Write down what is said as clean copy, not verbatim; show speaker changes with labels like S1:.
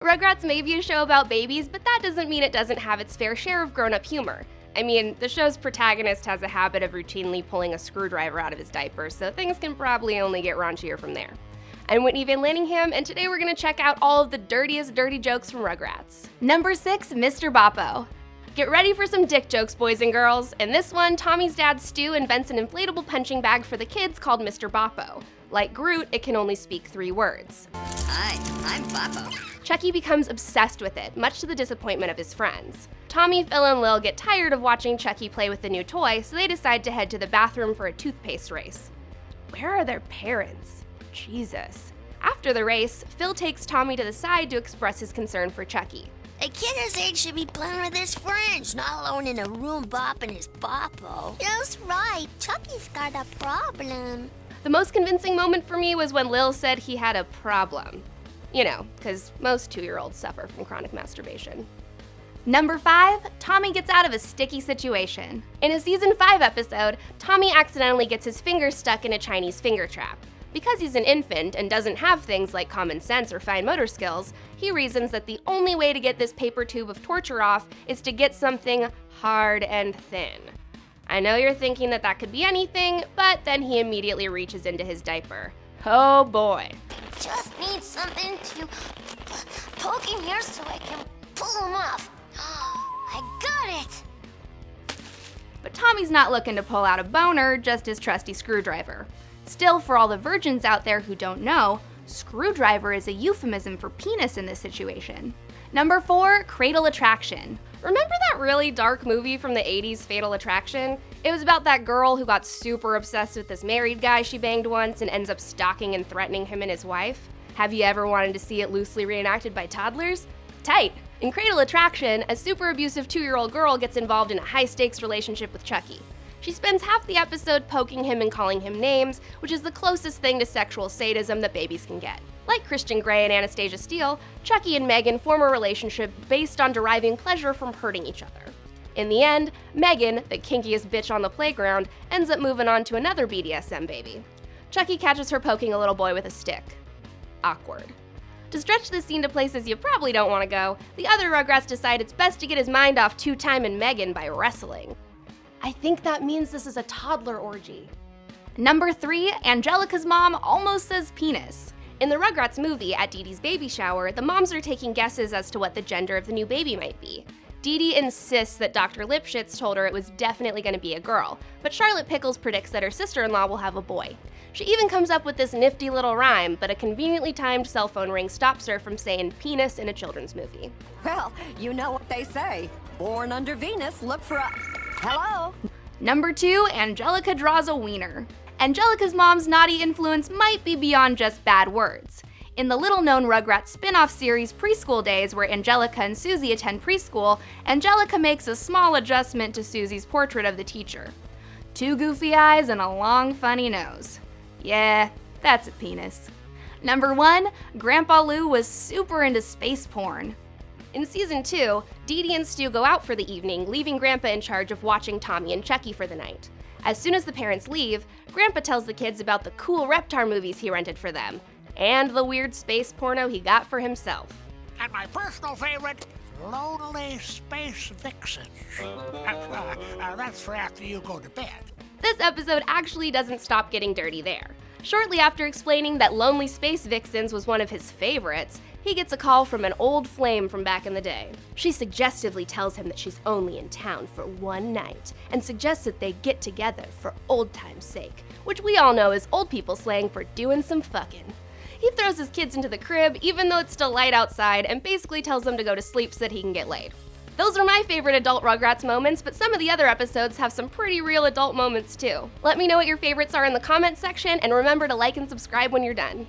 S1: Rugrats may be a show about babies, but that doesn't mean it doesn't have its fair share of grown-up humor. I mean, the show's protagonist has a habit of routinely pulling a screwdriver out of his diaper, so things can probably only get raunchier from there. I'm Whitney Van Lanningham, and today we're gonna check out all of the dirtiest dirty jokes from Rugrats. Number 6, Mr. Boppo. Get ready for some dick jokes, boys and girls. In this one, Tommy's dad Stu invents an inflatable punching bag for the kids called Mr. Boppo. Like Groot, it can only speak 3 words.
S2: Hi, I'm Boppo.
S1: Chucky becomes obsessed with it, much to the disappointment of his friends. Tommy, Phil, and Lil get tired of watching Chucky play with the new toy, so they decide to head to the bathroom for a toothpaste race. Where are their parents? Jesus. After the race, Phil takes Tommy to the side to express his concern for Chucky.
S2: A kid his age should be playing with his friends, not alone in a room bopping his Boppo. That's right, Chucky's got a problem.
S1: The most convincing moment for me was when Lil said he had a problem. You know, because most 2-year-olds suffer from chronic masturbation. Number 5, Tommy gets out of a sticky situation. In a season 5 episode, Tommy accidentally gets his finger stuck in a Chinese finger trap. Because he's an infant and doesn't have things like common sense or fine motor skills, he reasons that the only way to get this paper tube of torture off is to get something hard and thin. I know you're thinking that could be anything, but then he immediately reaches into his diaper. Oh boy.
S2: Just need something to poke in here so I can pull him off. I got it!
S1: But Tommy's not looking to pull out a boner, just his trusty screwdriver. Still, for all the virgins out there who don't know, screwdriver is a euphemism for penis in this situation. Number 4, Craddle Attraction. Remember that really dark movie from the 80s, Fatal Attraction? It was about that girl who got super obsessed with this married guy she banged once and ends up stalking and threatening him and his wife. Have you ever wanted to see it loosely reenacted by toddlers? Tight! In Craddle Attraction, a super abusive 2-year-old girl gets involved in a high-stakes relationship with Chucky. She spends half the episode poking him and calling him names, which is the closest thing to sexual sadism that babies can get. Like Christian Grey and Anastasia Steele, Chucky and Megan form a relationship based on deriving pleasure from hurting each other. In the end, Megan, the kinkiest bitch on the playground, ends up moving on to another BDSM baby. Chucky catches her poking a little boy with a stick. Awkward. To stretch this scene to places you probably don't want to go, the other Rugrats decide it's best to get his mind off two-time and Megan by wrestling. I think that means this is a toddler orgy. Number 3, Angelica's mom almost says penis. In the Rugrats movie, at Dee Dee's baby shower, the moms are taking guesses as to what the gender of the new baby might be. Dee Dee insists that Dr. Lipschitz told her it was definitely going to be a girl, but Charlotte Pickles predicts that her sister-in-law will have a boy. She even comes up with this nifty little rhyme, but a conveniently timed cell phone ring stops her from saying penis in a children's movie.
S3: Well, you know what they say. Born under Venus, look for a... Hello?
S1: Number 2, Angelica draws a wiener. Angelica's mom's naughty influence might be beyond just bad words. In the little-known Rugrats spin-off series Preschool Days, where Angelica and Susie attend preschool, Angelica makes a small adjustment to Susie's portrait of the teacher. 2 goofy eyes and a long, funny nose. Yeah, that's a penis. Number 1, Grandpa Lou was super into space porn. In season 2, Dee Dee and Stu go out for the evening, leaving Grandpa in charge of watching Tommy and Chucky for the night. As soon as the parents leave, Grandpa tells the kids about the cool Reptar movies he rented for them, and the weird space porno he got for himself.
S4: And my personal favorite, Lonely Space Vixens. That's for after you go to bed.
S1: This episode actually doesn't stop getting dirty there. Shortly after explaining that Lonely Space Vixens was one of his favorites, he gets a call from an old flame from back in the day. She suggestively tells him that she's only in town for one night, and suggests that they get together for old time's sake, which we all know is old people slang for doing some fucking. He throws his kids into the crib, even though it's still light outside, and basically tells them to go to sleep so that he can get laid. Those are my favorite adult Rugrats moments, but some of the other episodes have some pretty real adult moments too. Let me know what your favorites are in the comments section, and remember to like and subscribe when you're done.